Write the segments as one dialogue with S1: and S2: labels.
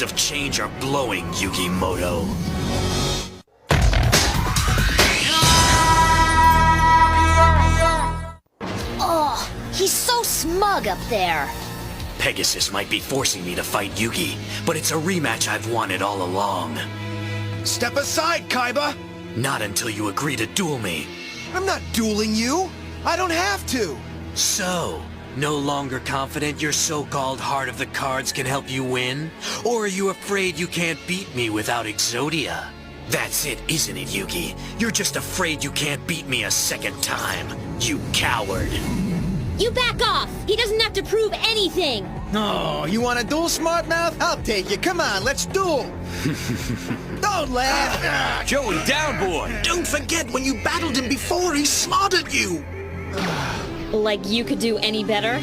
S1: winds of change are blowing, Yugi Moto.
S2: Oh, he's so smug up there.
S1: Pegasus might be forcing me to fight Yugi, but it's a rematch I've wanted all along.
S3: Step aside, Kaiba!
S1: Not until you agree to duel me.
S3: I'm not dueling you! I don't have to!
S1: So, no longer confident your so-called heart of the cards can help you win? Or are you afraid you can't beat me without Exodia? That's it, isn't it, Yugi? You're just afraid you can't beat me a second time, you coward.
S2: You back off! He doesn't have to prove anything!
S3: Oh, you want a duel, smart mouth? I'll take you. Come on, let's duel! Don't laugh!
S4: Joey, down, boy!
S5: Don't forget, when you battled him before, he slaughtered you!
S2: Like you could do any better?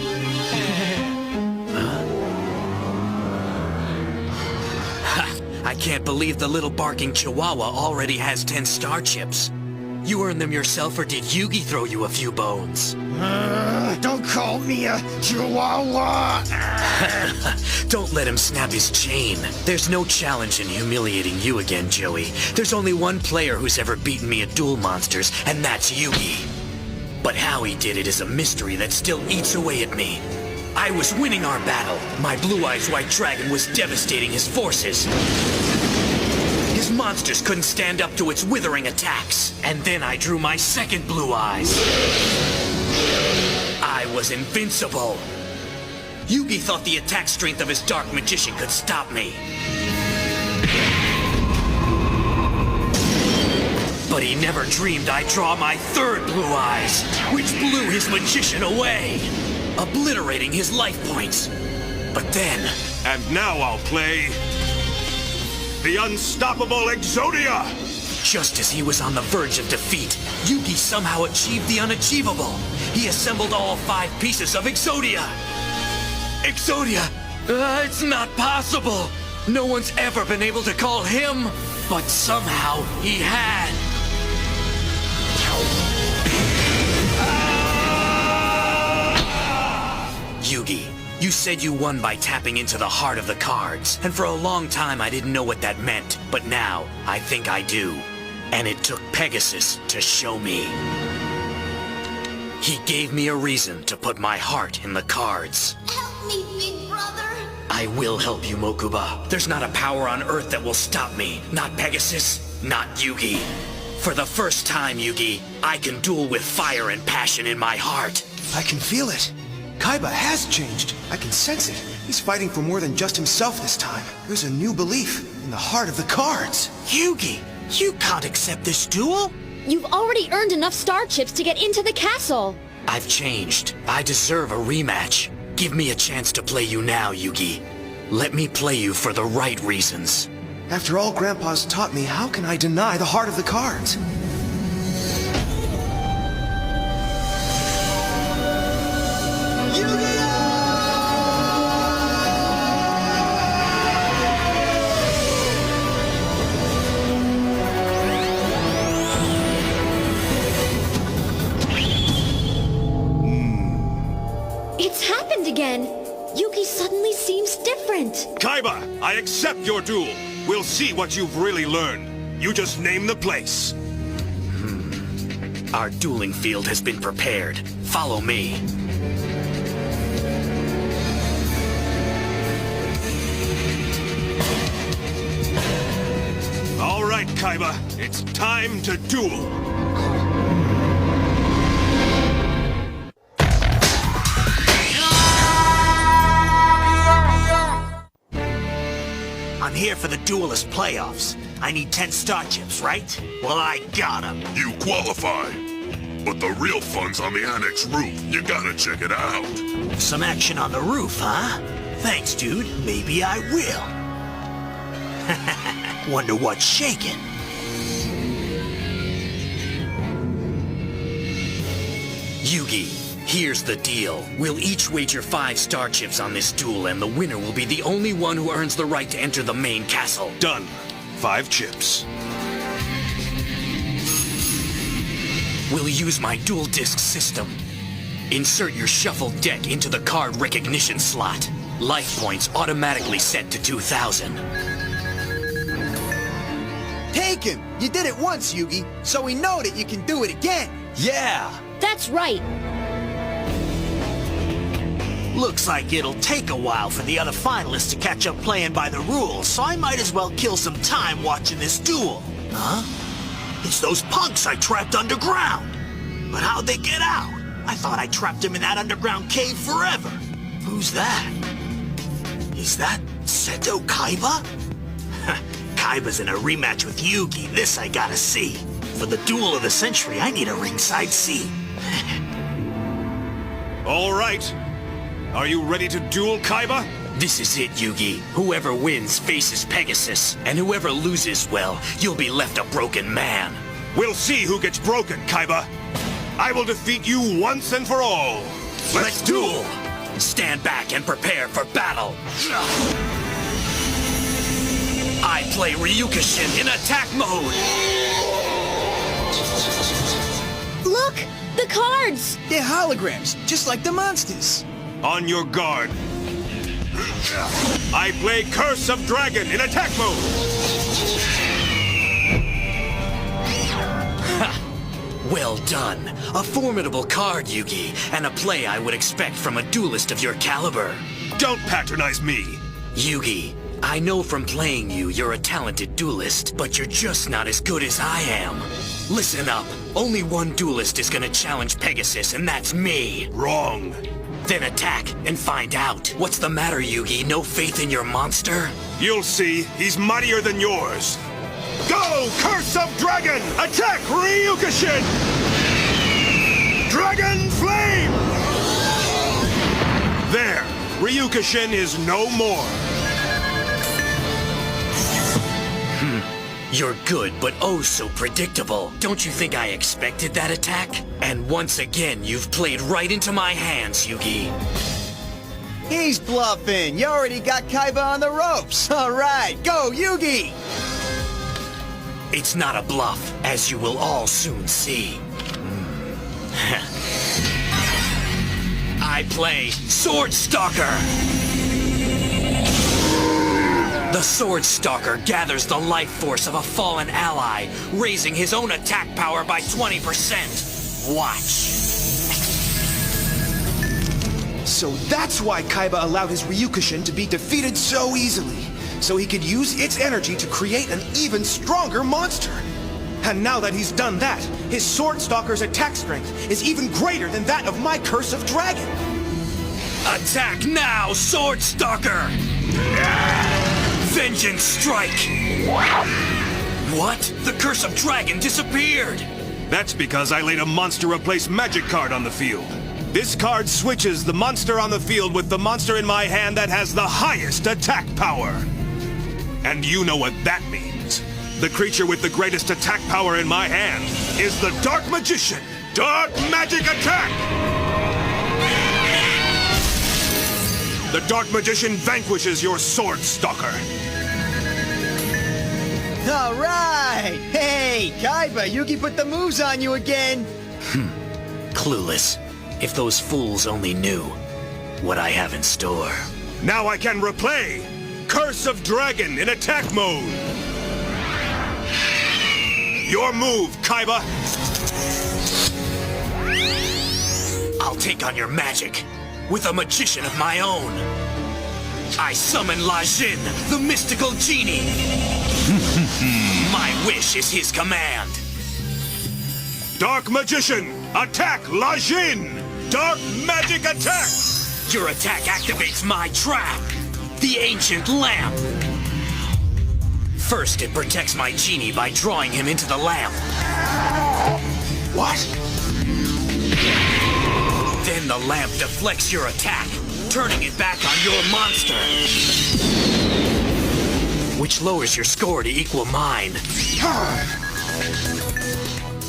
S1: I can't believe the little barking chihuahua already has 10 star chips. You earned them yourself, or did Yugi throw you a few bones?
S3: Don't call me a chihuahua!
S1: Don't let him snap his chain. There's no challenge in humiliating you again, Joey. There's only one player who's ever beaten me at Duel Monsters, and that's Yugi. But how he did it is a mystery that still eats away at me. I was winning our battle. My Blue Eyes White Dragon was devastating his forces. His monsters couldn't stand up to its withering attacks. And then I drew my second Blue Eyes. I was invincible. Yugi thought the attack strength of his Dark Magician could stop me. But he never dreamed I'd draw my third Blue Eyes, which blew his magician away, obliterating his life points. But then...
S4: And now I'll play... the Unstoppable Exodia!
S1: Just as he was on the verge of defeat, Yugi somehow achieved the unachievable. He assembled all 5 pieces of Exodia. Exodia! It's not possible! No one's ever been able to call him, but somehow he had. Yugi, you said you won by tapping into the heart of the cards, and for a long time I didn't know what that meant, but now I think I do. And it took Pegasus to show me. He gave me a reason to put my heart in the cards.
S2: Help me, big brother!
S1: I will help you, Mokuba. There's not a power on Earth that will stop me. Not Pegasus, not Yugi. For the first time, Yugi, I can duel with fire and passion in my heart.
S3: I can feel it. Kaiba has changed. I can sense it. He's fighting for more than just himself this time. There's a new belief in the heart of the cards.
S5: Yugi, you can't accept this duel?
S2: You've already earned enough star chips to get into the castle.
S1: I've changed. I deserve a rematch. Give me a chance to play you now, Yugi. Let me play you for the right reasons.
S3: After all Grandpa's taught me, how can I deny the heart of the cards?
S2: It's happened again. Yugi suddenly seems different.
S4: Kaiba, I accept your duel. We'll see what you've really learned. You just name the place.
S1: Our dueling field has been prepared. Follow me.
S4: All right, Kaiba. It's time to duel.
S5: I'm here for the Duelist playoffs. I need 10 star chips, right? Well, I got 'em.
S6: You qualify. But the real fun's on the annex roof. You gotta check it out.
S5: Some action on the roof, huh? Thanks, dude. Maybe I will. Wonder what's shaking.
S1: Yugi, here's the deal. We'll each wager 5 star chips on this duel, and the winner will be the only one who earns the right to enter the main castle.
S4: Done. 5 chips.
S1: We'll use my dual disc system. Insert your shuffled deck into the card recognition slot. Life points automatically set to 2,000.
S3: Take him! You did it once, Yugi, so we know that you can do it again!
S5: Yeah!
S2: That's right.
S5: Looks like it'll take a while for the other finalists to catch up playing by the rules, so I might as well kill some time watching this duel. Huh? It's those punks I trapped underground. But how'd they get out? I thought I trapped them in that underground cave forever. Who's that? Is that Seto Kaiba? Kaiba's in a rematch with Yugi. This I gotta see. For the duel of the century, I need a ringside seat.
S4: All right. Are you ready to duel, Kaiba?
S1: This is it, Yugi. Whoever wins faces Pegasus, and whoever loses, well, you'll be left a broken man.
S4: We'll see who gets broken, Kaiba. I will defeat you once and for all.
S1: Let's duel! Stand back and prepare for battle. I play Ryukushin in attack mode.
S2: Look! The cards!
S3: They're holograms, just like the monsters.
S4: On your guard. I play Curse of Dragon in attack mode.
S1: Well done. A formidable card, Yugi, and a play I would expect from a duelist of your caliber.
S4: Don't patronize me.
S1: Yugi, I know from playing you're a talented duelist, but you're just not as good as I am. Listen up. Only one duelist is gonna challenge Pegasus, and that's me.
S4: Wrong.
S1: Then attack and find out. What's the matter, Yugi? No faith in your monster?
S4: You'll see. He's mightier than yours. Go, Curse of Dragon! Attack Ryukushin! Dragon Flame! There. Ryukushin is no more.
S1: You're good, but oh so predictable. Don't you think I expected that attack? And once again, you've played right into my hands, Yugi.
S3: He's bluffing! You already got Kaiba on the ropes! Alright, go, Yugi!
S1: It's not a bluff, as you will all soon see. I play Sword Stalker! The Sword Stalker gathers the life force of a fallen ally, raising his own attack power by 20%. Watch.
S3: So that's why Kaiba allowed his Ryukushin to be defeated so easily. So he could use its energy to create an even stronger monster. And now that he's done that, his Sword Stalker's attack strength is even greater than that of my Curse of Dragon.
S1: Attack now, Sword Stalker! Vengeance strike! What? The Curse of Dragon disappeared!
S4: That's because I laid a monster replace magic card on the field. This card switches the monster on the field with the monster in my hand that has the highest attack power. And you know what that means. The creature with the greatest attack power in my hand is the Dark Magician. Dark Magic Attack! The Dark Magician vanquishes your Sword Stalker.
S3: Alright! Hey, Kaiba, Yugi put the moves on you again!
S1: Clueless. If those fools only knew what I have in store.
S4: Now I can replay Curse of Dragon in attack mode. Your move, Kaiba.
S1: I'll take on your magic with a magician of my own. I summon Lajin, the mystical genie. My wish is his command.
S4: Dark Magician, attack Lajin! Dark Magic Attack!
S1: Your attack activates my trap, the Ancient Lamp. First, it protects my genie by drawing him into the lamp.
S3: What?
S1: Then the lamp deflects your attack, turning it back on your monster. Which lowers your score to equal mine.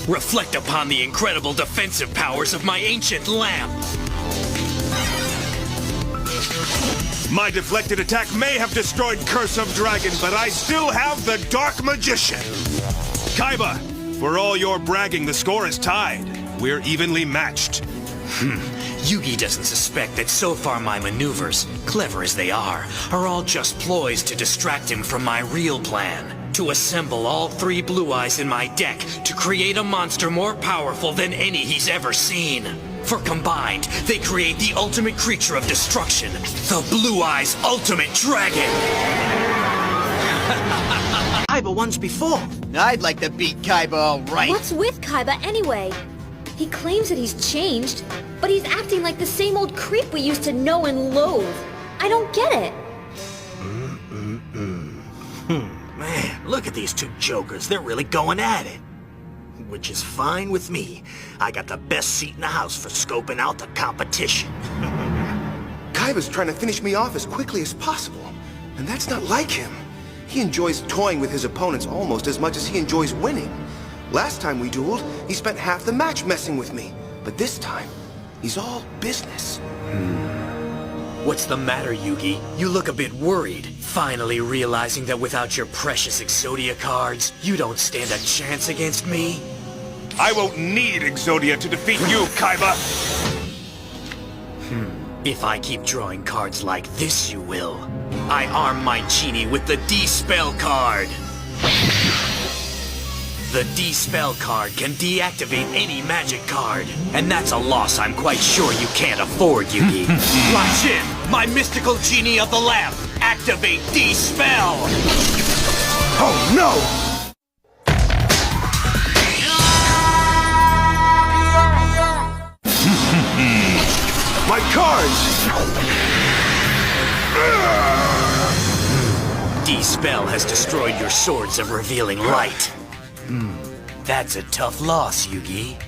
S1: Reflect upon the incredible defensive powers of my ancient lamp.
S4: My deflected attack may have destroyed Curse of Dragon, but I still have the Dark Magician. Kaiba, for all your bragging, the score is tied. We're evenly matched.
S1: Yugi doesn't suspect that so far my maneuvers, clever as they are all just ploys to distract him from my real plan. To assemble all 3 Blue Eyes in my deck to create a monster more powerful than any he's ever seen. For combined, they create the ultimate creature of destruction, the Blue Eyes Ultimate Dragon!
S5: Kaiba once before.
S7: I'd like to beat Kaiba all right.
S2: What's with Kaiba anyway? He claims that he's changed, but he's acting like the same old creep we used to know and loathe. I don't get it.
S5: Man, look at these 2 jokers. They're really going at it. Which is fine with me. I got the best seat in the house for scoping out the competition.
S3: Kaiba's trying to finish me off as quickly as possible, and that's not like him. He enjoys toying with his opponents almost as much as he enjoys winning. Last time we dueled, he spent half the match messing with me, but this time, he's all business.
S1: What's the matter, Yugi? You look a bit worried, finally realizing that without your precious Exodia cards, you don't stand a chance against me?
S4: I won't need Exodia to defeat you, Kaiba!
S1: If I keep drawing cards like this, you will. I arm my genie with the D-Spell card! The D-Spell card can deactivate any magic card, and that's a loss I'm quite sure you can't afford, Yugi. Lajin, my mystical genie of the lamp, activate D-Spell!
S3: Oh no! My cards!
S1: D-Spell has destroyed your swords of revealing light. That's a tough loss, Yugi.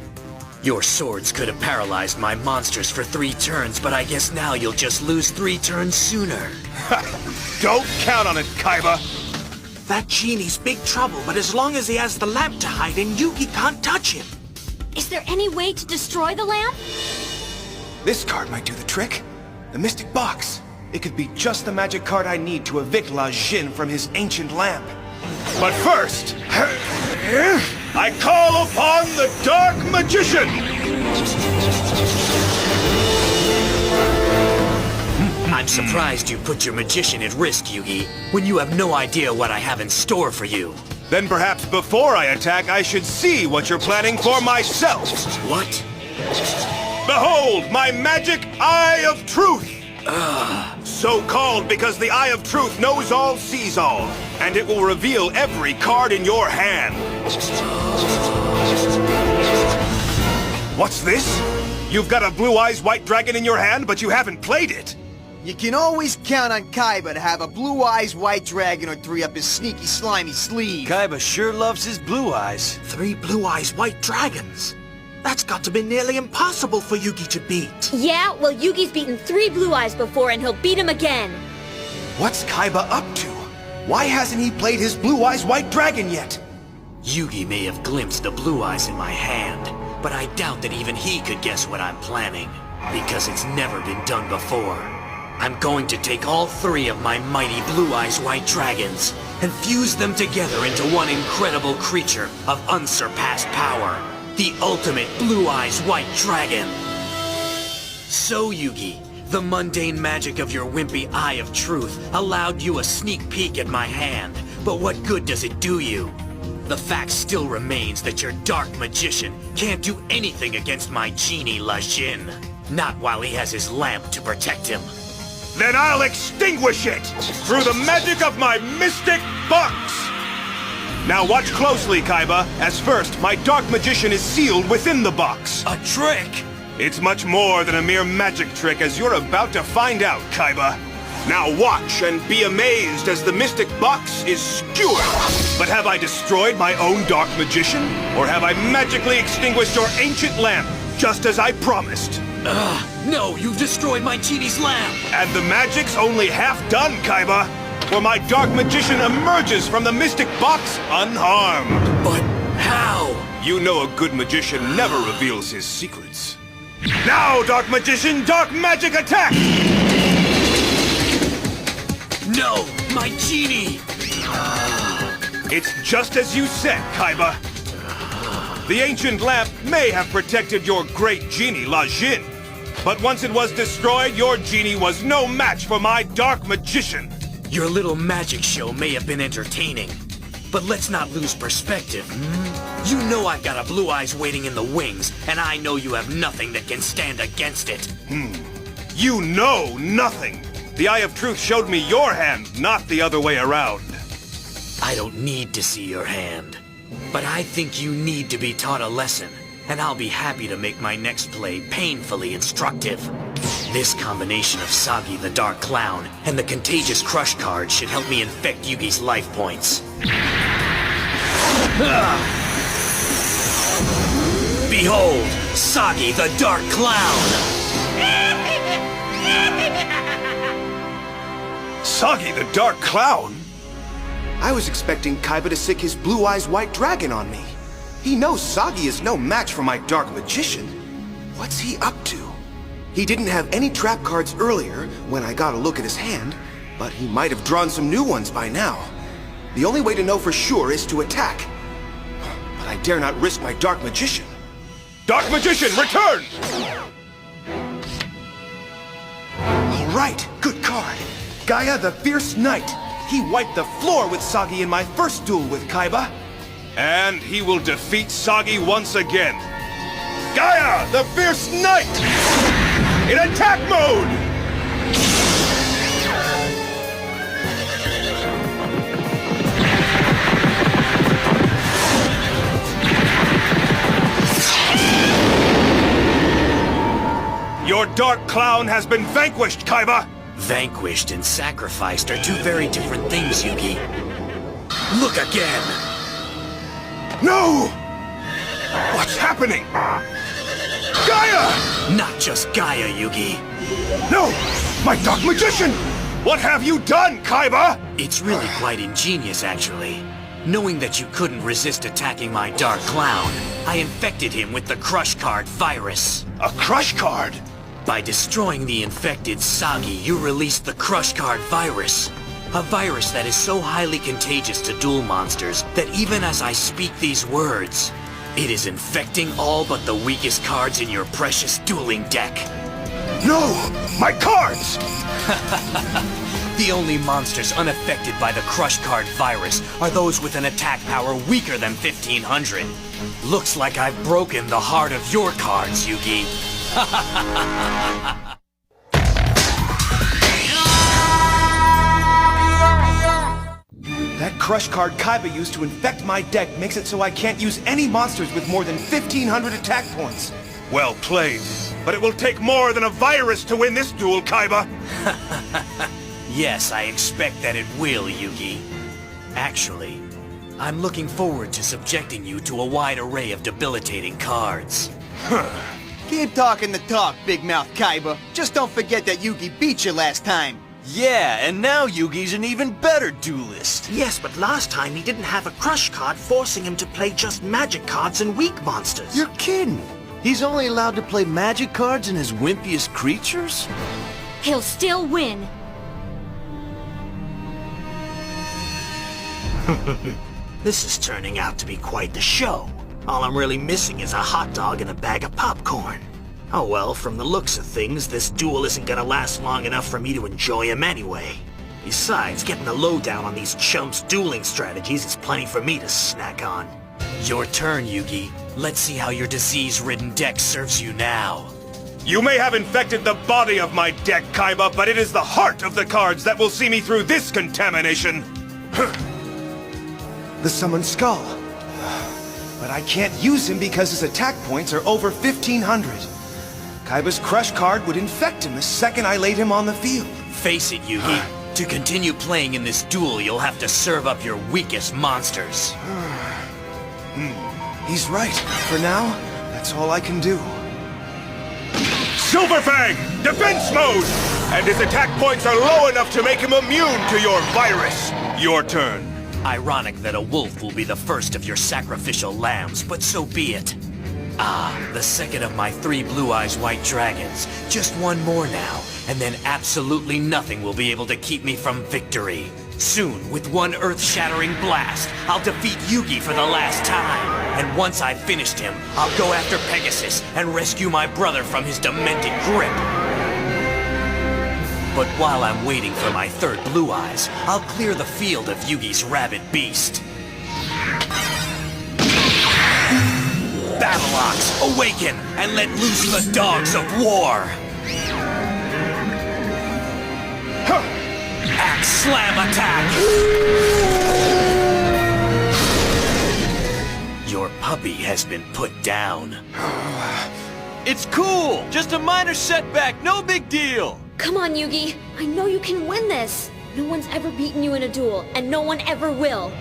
S1: Your swords could have paralyzed my monsters for 3 turns, but I guess now you'll just lose 3 turns sooner.
S4: Don't count on it, Kaiba!
S5: That genie's big trouble, but as long as he has the lamp to hide in, Yugi can't touch him.
S2: Is there any way to destroy the lamp?
S3: This card might do the trick. The Mystic Box. It could be just the magic card I need to evict Lajin from his ancient lamp.
S4: But first, I call upon the Dark Magician!
S1: I'm surprised you put your magician at risk, Yugi, when you have no idea what I have in store for you.
S4: Then perhaps before I attack, I should see what you're planning for myself.
S1: What?
S4: Behold, my magic Eye of Truth! So called because the Eye of Truth knows all, sees all, and it will reveal every card in your hand. What's this? You've got a Blue Eyes White Dragon in your hand, but you haven't played it.
S7: You can always count on Kaiba to have a Blue Eyes White Dragon or 3 up his sneaky, slimy sleeve.
S8: Kaiba sure loves his blue eyes.
S5: 3 Blue Eyes White Dragons. That's got to be nearly impossible for Yugi to beat.
S2: Yeah, well, Yugi's beaten 3 Blue Eyes before, and he'll beat him again.
S3: What's Kaiba up to? Why hasn't he played his Blue Eyes White Dragon yet?
S1: Yugi may have glimpsed the blue eyes in my hand, but I doubt that even he could guess what I'm planning, because it's never been done before. I'm going to take all 3 of my mighty Blue Eyes White Dragons and fuse them together into one incredible creature of unsurpassed power. The ultimate Blue Eyes White Dragon. So, Yugi, the mundane magic of your wimpy Eye of Truth allowed you a sneak peek at my hand, but what good does it do you? The fact still remains that your dark magician can't do anything against my genie Lajin. Not while he has his lamp to protect him.
S4: Then I'll extinguish it through the magic of my Mystic Box! Now watch closely, Kaiba, as first, my Dark Magician is sealed within the box.
S1: A trick!
S4: It's much more than a mere magic trick, as you're about to find out, Kaiba. Now watch and be amazed as the Mystic Box is skewered. But have I destroyed my own Dark Magician? Or have I magically extinguished your ancient lamp, just as I promised?
S1: No, you've destroyed my genie's lamp!
S4: And the magic's only half done, Kaiba. For my Dark Magician emerges from the Mystic Box unharmed.
S1: But how?
S4: You know a good magician never reveals his secrets. Now, Dark Magician, Dark Magic attack!
S1: No, my genie!
S4: It's just as you said, Kaiba. The ancient lamp may have protected your great genie, Lajin, But once it was destroyed, your genie was no match for my dark magician.
S1: Your little magic show may have been entertaining, but let's not lose perspective, You know I've got a blue eyes waiting in the wings, and I know you have nothing that can stand against it.
S4: You know nothing. The Eye of Truth showed me your hand, not the other way around.
S1: I don't need to see your hand, but I think you need to be taught a lesson, and I'll be happy to make my next play painfully instructive. This combination of Sagi the Dark Clown and the Contagious Crush card should help me infect Yugi's life points. Behold, Sagi the Dark Clown!
S4: Sagi the Dark Clown?
S3: I was expecting Kaiba to sick his Blue Eyes White Dragon on me. He knows Sagi is no match for my Dark Magician. What's he up to? He didn't have any trap cards earlier when I got a look at his hand, but he might have drawn some new ones by now. The only way to know for sure is to attack. But I dare not risk my Dark Magician.
S4: Dark Magician, return!
S3: All right, good card. Gaia the Fierce Knight. He wiped the floor with Sagi in my first duel with Kaiba.
S4: And he will defeat Sagi once again. Gaia, the Fierce Knight! In attack mode! Your Dark Clown has been vanquished, Kaiba!
S1: Vanquished and sacrificed are two very different things, Yugi. Look again!
S4: No! What's happening? Gaia!
S1: Not just Gaia, Yugi.
S4: No! My Dark Magician! What have you done, Kaiba?
S1: It's really quite ingenious, actually. Knowing that you couldn't resist attacking my Dark Clown, I infected him with the Crush Card virus.
S4: A Crush Card?
S1: By destroying the infected Sagi, you released the Crush Card virus. A virus that is so highly contagious to duel monsters that even as I speak these words, it is infecting all but the weakest cards in your precious dueling deck.
S4: No! My cards!
S1: The only monsters unaffected by the Crush Card virus are those with an attack power weaker than 1500. Looks like I've broken the heart of your cards, Yugi.
S3: That Crush card Kaiba used to infect my deck makes it so I can't use any monsters with more than 1500 attack points.
S4: Well played. But it will take more than a virus to win this duel, Kaiba.
S1: Yes, I expect that it will, Yugi. Actually, I'm looking forward to subjecting you to a wide array of debilitating cards.
S7: Keep talking the talk, big mouth Kaiba. Just don't forget that Yugi beat you last time.
S8: Yeah, and now Yugi's an even better duelist.
S5: Yes, but last time he didn't have a Crush card forcing him to play just magic cards and weak monsters.
S8: You're kidding. He's only allowed to play magic cards and his wimpiest creatures?
S2: He'll still win.
S5: This is turning out to be quite the show. All I'm really missing is a hot dog and a bag of popcorn. Oh well, from the looks of things, this duel isn't gonna last long enough for me to enjoy him anyway. Besides, getting the lowdown on these chumps' dueling strategies is plenty for me to snack on.
S1: Your turn, Yugi. Let's see how your disease-ridden deck serves you now.
S4: You may have infected the body of my deck, Kaiba, but it is the heart of the cards that will see me through this contamination.
S3: The Summoned Skull. But I can't use him because his attack points are over 1500. Kaiba's Crush card would infect him the second I laid him on the field.
S1: Face it, Yugi. To continue playing in this duel, you'll have to serve up your weakest monsters.
S3: He's right. For now, that's all I can do.
S4: Silver Fang! Defense mode! And his attack points are low enough to make him immune to your virus. Your turn.
S1: Ironic that a wolf will be the first of your sacrificial lambs, but so be it. Ah, the second of my 3 Blue Eyes White Dragons. Just one more now, and then absolutely nothing will be able to keep me from victory. Soon, with one earth-shattering blast, I'll defeat Yugi for the last time. And once I've finished him, I'll go after Pegasus and rescue my brother from his demented grip. But while I'm waiting for my third Blue Eyes, I'll clear the field of Yugi's rabid beast. Battleox, awaken and let loose the dogs of war! Axe Slam attack! Your puppy has been put down.
S8: It's cool! Just a minor setback, no big deal!
S2: Come on, Yugi. I know you can win this. No one's ever beaten you in a duel, and no one ever will.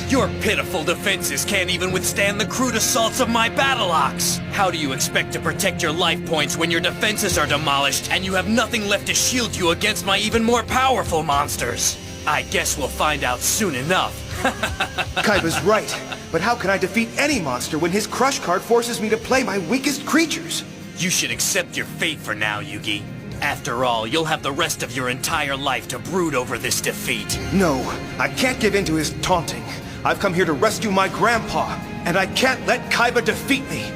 S1: Your pitiful defenses can't even withstand the crude assaults of my Battleox! How do you expect to protect your life points when your defenses are demolished and you have nothing left to shield you against my even more powerful monsters? I guess we'll find out soon enough.
S3: Kaiba's right, but how can I defeat any monster when his crush card forces me to play my weakest creatures?
S1: You should accept your fate for now, Yugi. After all, you'll have the rest of your entire life to brood over this defeat.
S3: No, I can't give in to his taunting. I've come here to rescue my grandpa, and I can't let Kaiba defeat me.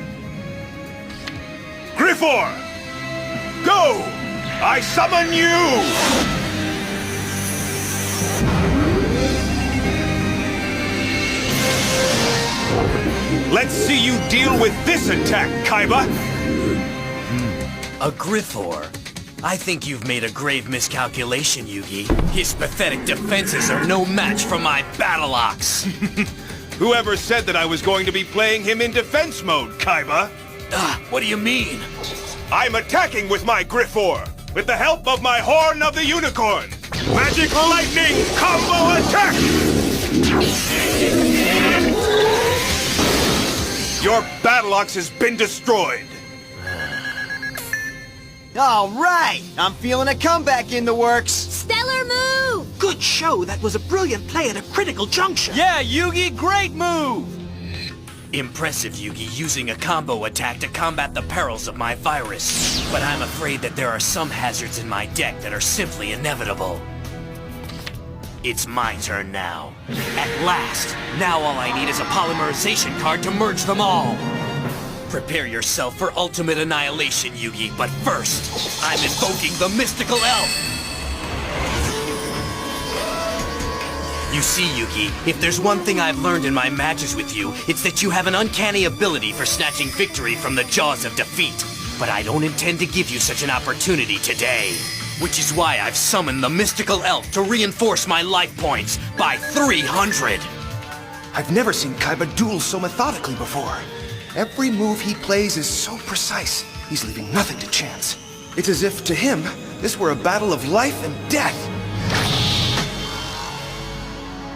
S4: Griffor! Go! I summon you! Let's see you deal with this attack, Kaiba!
S1: A Griffor? I think you've made a grave miscalculation, Yugi. His pathetic defenses are no match for my Battleox.
S4: Whoever said that I was going to be playing him in defense mode, Kaiba?
S1: What do you mean?
S4: I'm attacking with my Griffor, with the help of my Horn of the Unicorn! Magic Lightning Combo Attack! Your Battleox has been destroyed!
S7: All right! I'm feeling a comeback in the works.
S2: Stellar move!
S5: Good show. That was a brilliant play at a critical juncture.
S8: Yeah, Yugi, great move!
S1: Impressive, Yugi, using a combo attack to combat the perils of my virus. But I'm afraid that there are some hazards in my deck that are simply inevitable. It's my turn now. At last! Now all I need is a polymerization card to merge them all! Prepare yourself for ultimate annihilation, Yugi, but first, I'm invoking the mystical elf! You see, Yugi, if there's one thing I've learned in my matches with you, it's that you have an uncanny ability for snatching victory from the jaws of defeat. But I don't intend to give you such an opportunity today. Which is why I've summoned the mystical elf to reinforce my life points by 300!
S3: I've never seen Kaiba duel so methodically before. Every move he plays is so precise, he's leaving nothing to chance. It's as if, to him, this were a battle of life and death.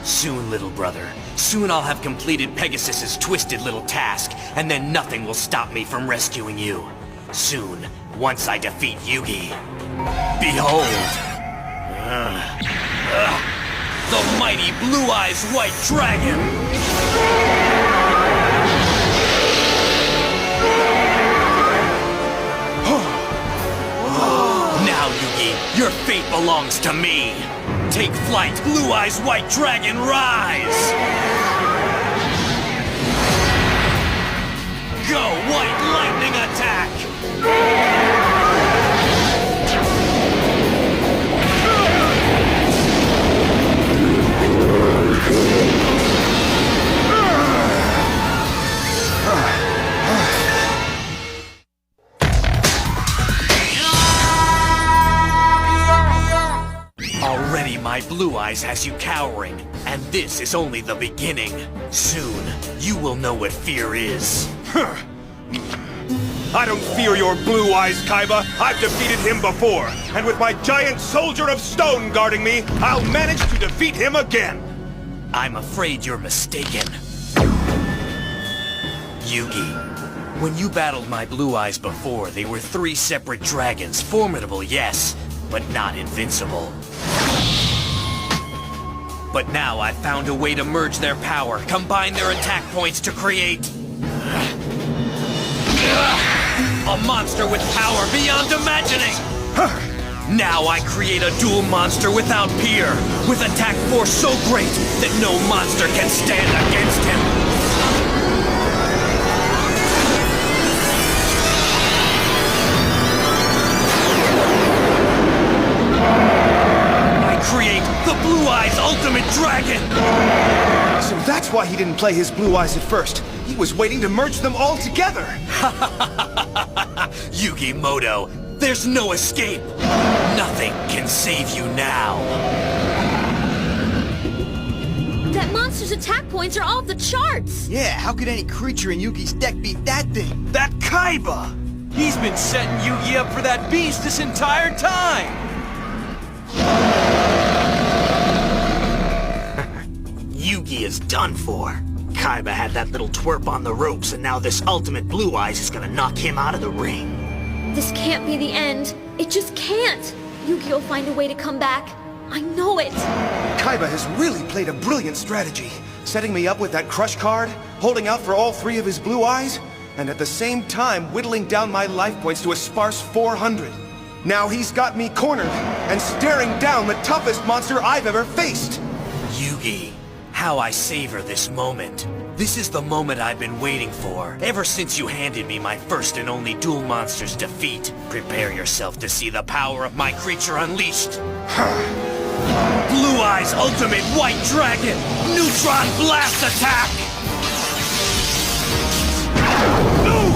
S1: Soon, little brother. Soon I'll have completed Pegasus's twisted little task, and then nothing will stop me from rescuing you. Soon, once I defeat Yugi. Behold! The mighty Blue Eyes White Dragon! Now, Yugi, your fate belongs to me! Take flight, Blue Eyes White Dragon, rise! Go, White Lightning Attack! Already my Blue Eyes has you cowering, and this is only the beginning. Soon, you will know what fear is.
S4: I don't fear your Blue Eyes, Kaiba. I've defeated him before, and with my giant soldier of stone guarding me, I'll manage to defeat him again.
S1: I'm afraid you're mistaken. Yugi, when you battled my Blue Eyes before, they were 3 separate dragons. Formidable, yes, but not invincible. But now I've found a way to merge their power, combine their attack points to create... a monster with power beyond imagining! Now I create a dual monster without peer, with attack force so great that no monster can stand against him. I create the Blue Eyes Ultimate Dragon!
S3: So that's why he didn't play his blue eyes at first. He was waiting to merge them all together.
S1: Yugi Moto, there's no escape. Nothing can save you now.
S2: That monster's attack points are off the charts!
S7: Yeah, how could any creature in Yugi's deck beat that thing?
S8: That Kaiba! He's been setting Yugi up for that beast this entire time!
S5: Yugi is done for. Kaiba had that little twerp on the ropes, and now this ultimate Blue Eyes is gonna knock him out of the ring.
S2: This can't be the end. It just can't. Yugi will find a way to come back. I know it.
S3: Kaiba has really played a brilliant strategy, setting me up with that crush card, holding out for all three of his blue eyes, and at the same time whittling down my life points to a sparse 400. Now he's got me cornered and staring down the toughest monster I've ever faced.
S1: Yugi, how I savor this moment. This is the moment I've been waiting for, ever since you handed me my first and only dual monster's defeat. Prepare yourself to see the power of my creature unleashed. Blue Eyes Ultimate White Dragon! Neutron Blast Attack!
S4: No!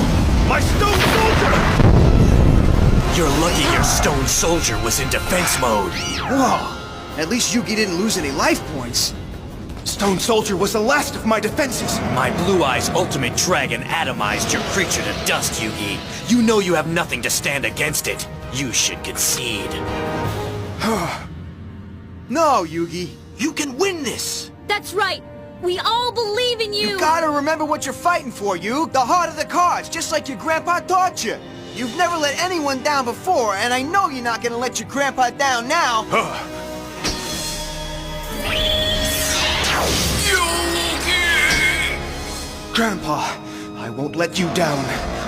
S4: My Stone Soldier!
S1: You're lucky your Stone Soldier was in defense mode.
S7: Whoa! At least Yugi didn't lose any life points.
S3: Stone Soldier was the last of my defenses.
S1: My Blue Eyes Ultimate Dragon atomized your creature to dust, Yugi. You know you have nothing to stand against it. You should concede.
S7: No, Yugi.
S5: You can win this!
S2: That's right. We all believe in you.
S7: You gotta remember what you're fighting for, Yug. The heart of the cards, just like your grandpa taught you. You've never let anyone down before, and I know you're not gonna let your grandpa down now.
S3: Grandpa, I won't let you down.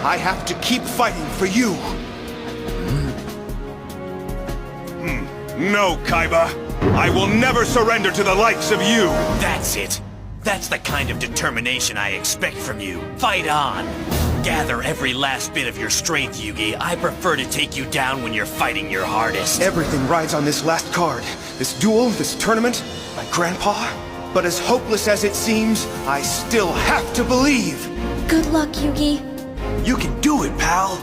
S3: I have to keep fighting for you.
S4: No, Kaiba. I will never surrender to the likes of you.
S1: That's it. That's the kind of determination I expect from you. Fight on. Gather every last bit of your strength, Yugi. I prefer to take you down when you're fighting your hardest.
S3: Everything rides on this last card. This duel, this tournament, my grandpa. But as hopeless as it seems, I still have to believe.
S2: Good luck, Yugi.
S5: You can do it, pal.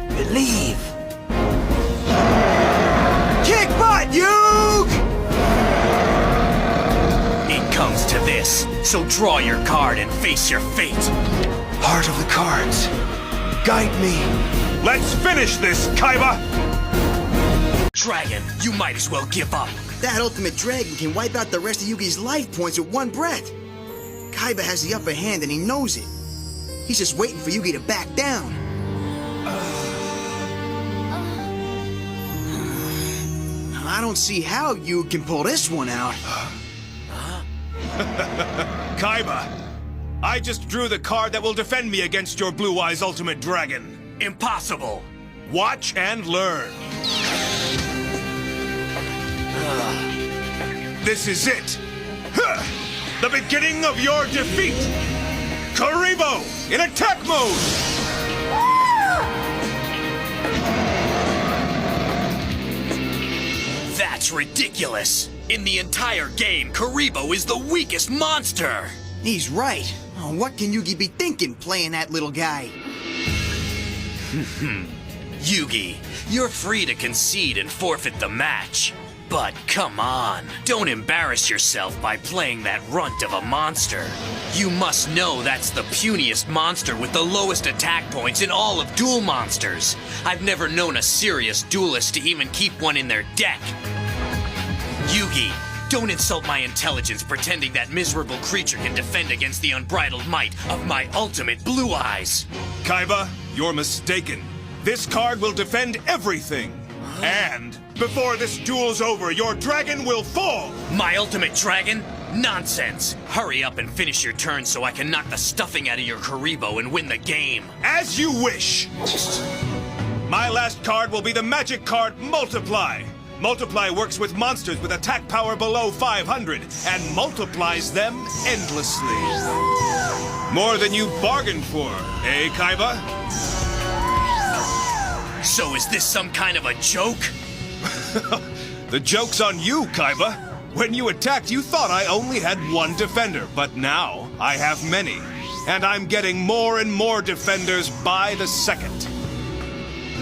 S5: Believe.
S7: Kick butt, Yug!
S1: It comes to this, so draw your card and face your fate.
S3: Heart of the cards, guide me.
S4: Let's finish this, Kaiba!
S1: Dragon, you might as well give up.
S7: That ultimate dragon can wipe out the rest of Yugi's life points with one breath. Kaiba has the upper hand and he knows it. He's just waiting for Yugi to back down. I don't see how Yugi can pull this one out.
S4: Kaiba, I just drew the card that will defend me against your Blue Eyes Ultimate Dragon.
S1: Impossible.
S4: Watch and learn. This is it. The beginning of your defeat. Karibo in attack mode.
S1: That's ridiculous. In the entire game, Karibo is the weakest monster.
S7: He's right. Oh, what can Yugi be thinking playing that little guy?
S1: Yugi, you're free to concede and forfeit the match. But come on, don't embarrass yourself by playing that runt of a monster. You must know that's the puniest monster with the lowest attack points in all of Duel Monsters. I've never known a serious duelist to even keep one in their deck. Yugi, don't insult my intelligence pretending that miserable creature can defend against the unbridled might of my ultimate Blue Eyes.
S4: Kaiba, you're mistaken. This card will defend everything. And before this duel's over, your dragon will fall!
S1: My ultimate dragon? Nonsense! Hurry up and finish your turn so I can knock the stuffing out of your Karibo and win the game.
S4: As you wish! My last last card will be the magic card Multiply. Multiply works with monsters with attack power below 500 and multiplies them endlessly. More than you bargained for, eh, Kaiba?
S1: So is this some kind of a joke?
S4: The joke's on you, Kaiba. When you attacked, you thought I only had one defender, but now I have many. And I'm getting more and more defenders by the second.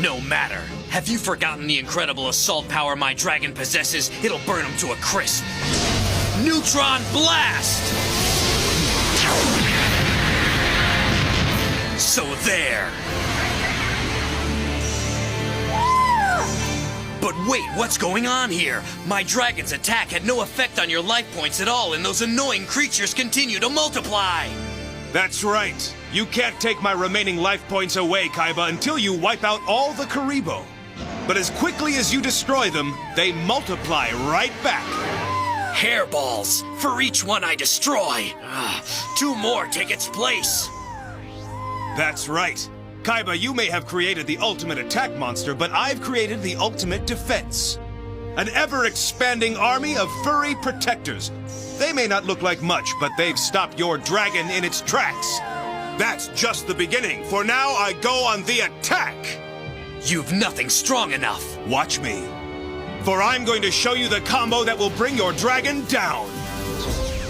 S1: No matter. Have you forgotten the incredible assault power my dragon possesses? It'll burn him to a crisp. Neutron Blast! So there. But wait, what's going on here? My dragon's attack had no effect on your life points at all, and those annoying creatures continue to multiply.
S4: That's right. You can't take my remaining life points away, Kaiba, until you wipe out all the Karibo. But as quickly as you destroy them, they multiply right back.
S1: Hairballs. For each one I destroy. 2 more take its place.
S4: That's right. Kaiba, you may have created the ultimate attack monster, but I've created the ultimate defense. An ever-expanding army of furry protectors. They may not look like much, but they've stopped your dragon in its tracks. That's just the beginning. For now, I go on the attack.
S1: You've nothing strong enough.
S4: Watch me. For I'm going to show you the combo that will bring your dragon down.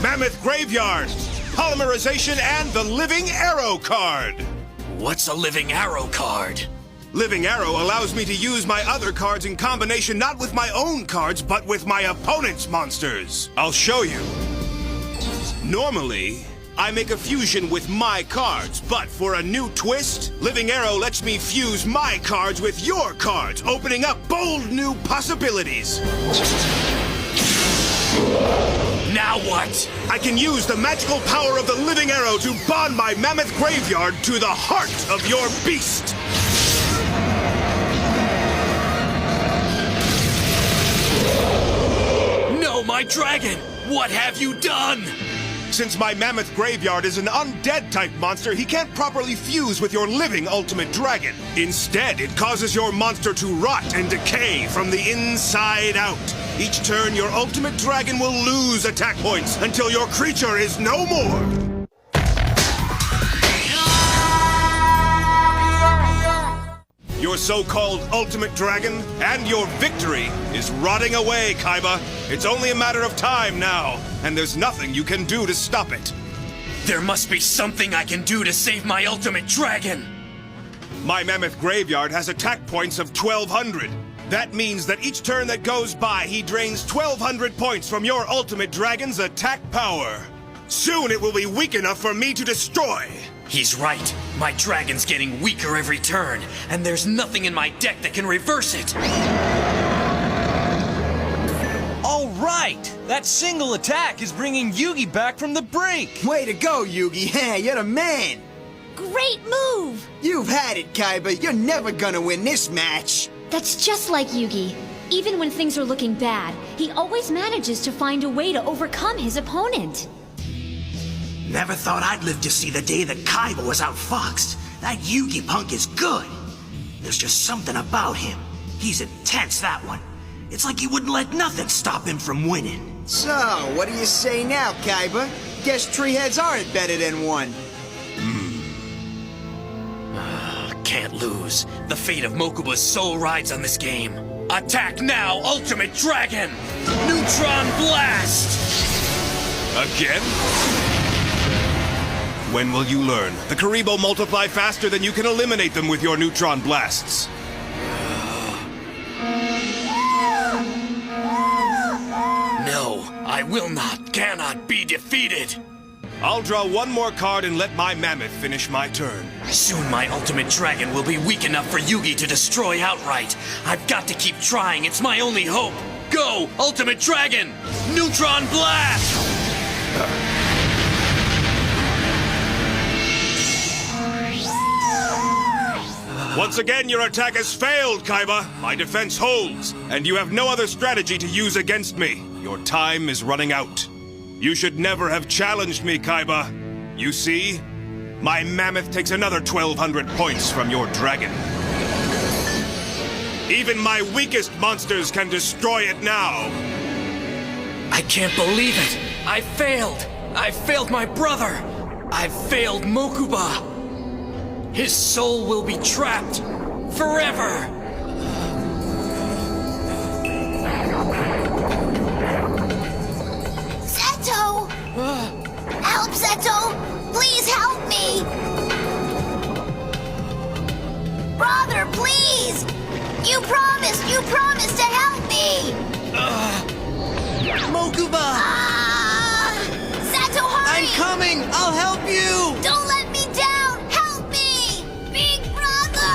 S4: Mammoth Graveyard, Polymerization, and the Living Arrow card.
S1: What's a Living Arrow card?
S4: Living Arrow allows me to use my other cards in combination not with my own cards, but with my opponent's monsters. I'll show you. Normally, I make a fusion with my cards, but for a new twist, Living Arrow lets me fuse my cards with your cards, opening up bold new possibilities.
S1: Now what?
S4: I can use the magical power of the Living Arrow to bond my Mammoth Graveyard to the heart of your beast.
S1: No, my dragon! What have you done?
S4: Since my Mammoth Graveyard is an undead-type monster, he can't properly fuse with your living Ultimate Dragon. Instead, it causes your monster to rot and decay from the inside out. Each turn, your Ultimate Dragon will lose attack points until your creature is no more. Your so-called Ultimate Dragon and your victory is rotting away, Kaiba. It's only a matter of time now, and there's nothing you can do to stop it.
S1: There must be something I can do to save my Ultimate Dragon.
S4: My Mammoth Graveyard has attack points of 1,200. That means that each turn that goes by, he drains 1,200 points from your Ultimate Dragon's attack power. Soon it will be weak enough for me to destroy.
S1: He's right. My dragon's getting weaker every turn, and there's nothing in my deck that can reverse it.
S9: All right! That single attack is bringing Yugi back from the brink!
S7: Way to go, Yugi. Yeah, you're the man.
S2: Great move!
S7: You've had it, Kaiba. You're never gonna win this match.
S2: That's just like Yugi. Even when things are looking bad, he always manages to find a way to overcome his opponent.
S5: Never thought I'd live to see the day that Kaiba was outfoxed. That Yugi punk is good. There's just something about him. He's intense, that one. It's like he wouldn't let nothing stop him from winning.
S7: So, what do you say now, Kaiba? Guess tree heads aren't better than one.
S1: Can't lose. The fate of Mokuba's soul rides on this game. Attack now, Ultimate Dragon! Neutron Blast!
S4: Again? When will you learn? The Karibo multiply faster than you can eliminate them with your neutron blasts.
S1: No, I will not, cannot be defeated.
S4: I'll draw one more card and let my mammoth finish my turn.
S1: Soon my Ultimate Dragon will be weak enough for Yugi to destroy outright. I've got to keep trying, it's my only hope. Go, Ultimate Dragon! Neutron Blast!
S4: Once again, your attack has failed, Kaiba. My defense holds, and you have no other strategy to use against me. Your time is running out. You should never have challenged me, Kaiba. You see? My mammoth takes another 1,200 points from your dragon. Even my weakest monsters can destroy it now.
S1: I can't believe it! I failed! I failed my brother! I failed Mokuba! His soul will be trapped forever!
S10: Seto! Help, Seto! Please help me! Brother, please! You promised to help me!
S7: Mokuba!
S10: Seto, hurry!
S7: I'm coming! I'll help you!
S10: Don't let me down! Help me! Big brother!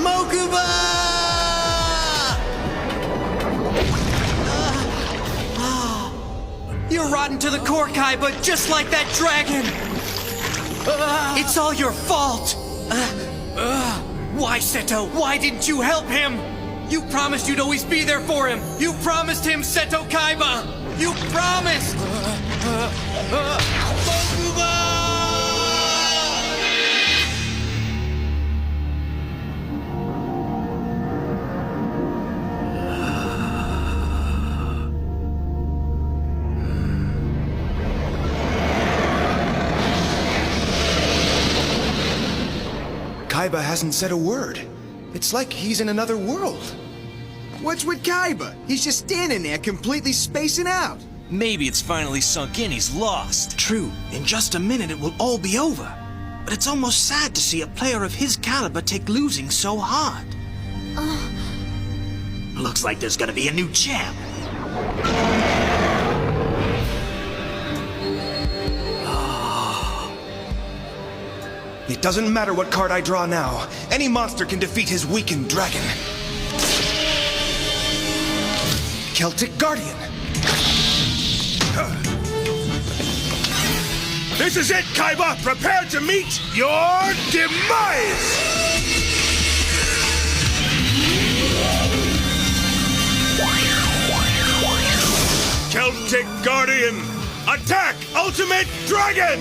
S7: Mokuba! You're rotten to the core, Kaiba, just like that dragon! It's all your fault!
S1: Why, Seto? Why didn't you help him? You promised you'd always be there for him! You promised him, Seto Kaiba! You promised! Mokuba!
S3: Kaiba hasn't said a word. It's like he's in another world.
S7: What's with Kaiba? He's just standing there completely spacing out.
S9: Maybe it's finally sunk in he's lost.
S5: True, in just a minute it will all be over. But it's almost sad to see a player of his caliber take losing so hard. Looks like there's gonna be a new champ.
S3: It doesn't matter what card I draw now. Any monster can defeat his weakened dragon. Celtic Guardian.
S4: This is it, Kaiba! Prepare to meet your demise! Celtic Guardian! Attack! Ultimate Dragon!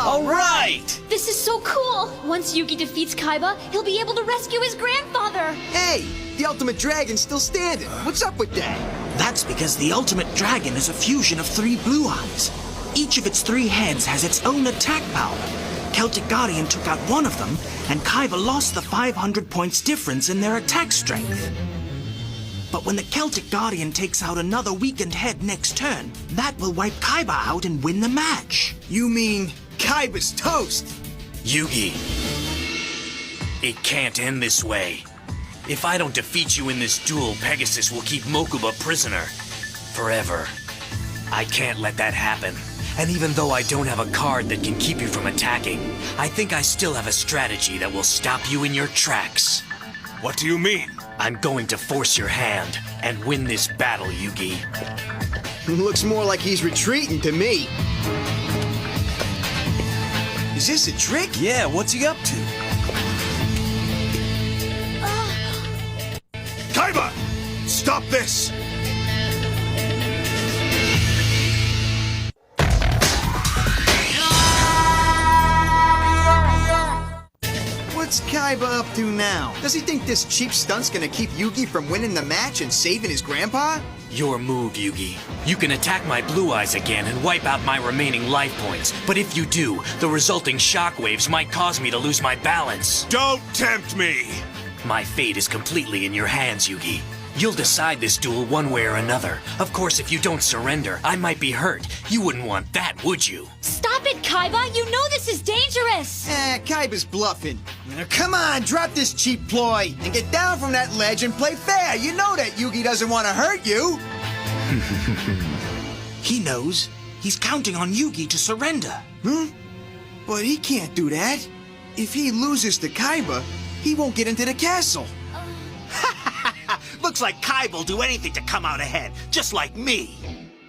S7: All right!
S2: This is so cool! Once Yugi defeats Kaiba, he'll be able to rescue his grandfather!
S7: Hey, the Ultimate Dragon's still standing. What's up with that?
S5: That's because the Ultimate Dragon is a fusion of 3 blue eyes. Each of its 3 heads has its own attack power. Celtic Guardian took out one of them, and Kaiba lost the 500 points difference in their attack strength. But when the Celtic Guardian takes out another weakened head next turn, that will wipe Kaiba out and win the match.
S7: You mean Kaiba's toast?
S1: Yugi. It can't end this way. If I don't defeat you in this duel, Pegasus will keep Mokuba prisoner. Forever. I can't let that happen. And even though I don't have a card that can keep you from attacking, I think I still have a strategy that will stop you in your tracks.
S4: What do you mean?
S1: I'm going to force your hand and win this battle, Yugi.
S7: Looks more like he's retreating to me. Is this a trick?
S9: Yeah, what's he up to?
S4: Kaiba! Stop this!
S7: What's Kaiba up to now? Does he think this cheap stunt's gonna keep Yugi from winning the match and saving his grandpa?
S1: Your move, Yugi. You can attack my blue eyes again and wipe out my remaining life points. But if you do, the resulting shockwaves might cause me to lose my balance.
S4: Don't tempt me!
S1: My fate is completely in your hands, Yugi. You'll decide this duel one way or another. Of course, if you don't surrender, I might be hurt. You wouldn't want that, would you?
S2: Stop it, Kaiba! You know this is dangerous!
S7: Kaiba's bluffing. Now, come on, drop this cheap ploy and get down from that ledge and play fair. You know that Yugi doesn't want to hurt you.
S5: He knows. He's counting on Yugi to surrender.
S7: But he can't do that. If he loses to Kaiba, he won't get into the castle.
S5: Looks like Kaiba will do anything to come out ahead, just like me.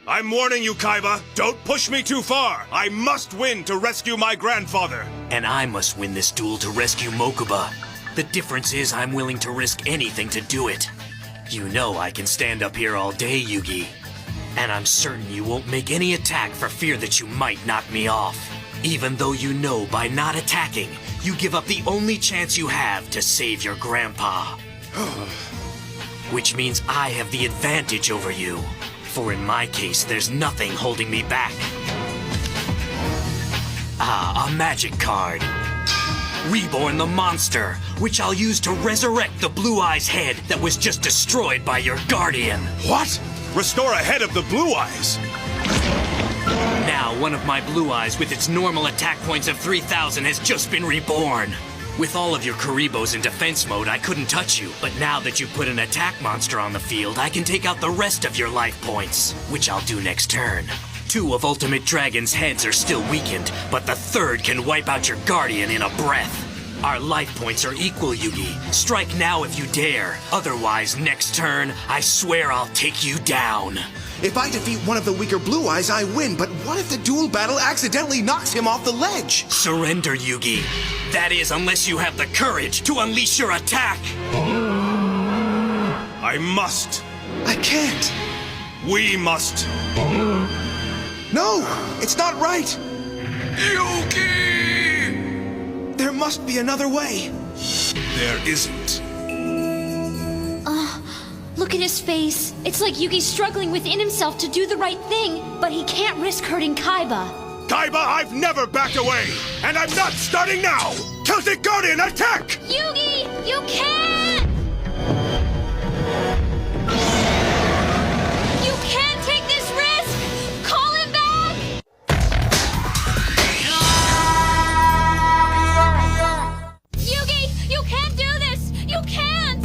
S4: I'm warning you, Kaiba. Don't push me too far. I must win to rescue my grandfather.
S1: And I must win this duel to rescue Mokuba. The difference is I'm willing to risk anything to do it. You know I can stand up here all day, Yugi. And I'm certain you won't make any attack for fear that you might knock me off. Even though you know by not attacking, you give up the only chance you have to save your grandpa. Which means I have the advantage over you. For in my case, there's nothing holding me back. Ah, a magic card. Reborn the Monster, which I'll use to resurrect the Blue Eyes head that was just destroyed by your guardian.
S4: What? Restore a head of the Blue Eyes?
S1: Now, one of my Blue Eyes with its normal attack points of 3,000 has just been reborn. With all of your Karibos in defense mode, I couldn't touch you. But now that you put an attack monster on the field, I can take out the rest of your life points, which I'll do next turn. 2 of Ultimate Dragon's heads are still weakened, but the 3rd can wipe out your guardian in a breath. Our life points are equal, Yugi. Strike now if you dare. Otherwise, next turn, I swear I'll take you down.
S3: If I defeat one of the weaker Blue Eyes, I win, but what if the duel battle accidentally knocks him off the ledge?
S1: Surrender, Yugi. That is, unless you have the courage to unleash your attack.
S4: I must.
S3: I can't.
S4: We must.
S3: No, it's not right.
S4: Yugi!
S3: There must be another way.
S4: There isn't.
S2: Look at his face. It's like Yugi's struggling within himself to do the right thing, but he can't risk hurting Kaiba.
S4: Kaiba, I've never backed away, and I'm not starting now! Celtic Guardian, attack!
S2: Yugi, you can't! You can't take this risk! Call him back! Yugi, you can't do this! You can't!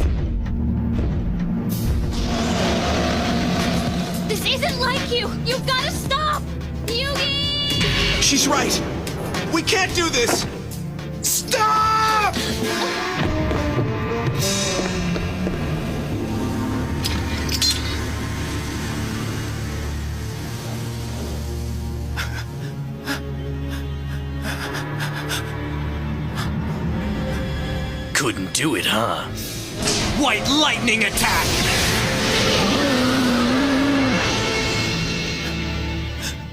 S2: This isn't like you! You've got to stop! Yugi!
S3: She's right. We can't do this. Stop!
S1: Couldn't do it, huh? White lightning attack!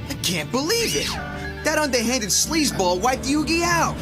S7: I can't believe it! That underhanded sleazeball wiped Yugi out!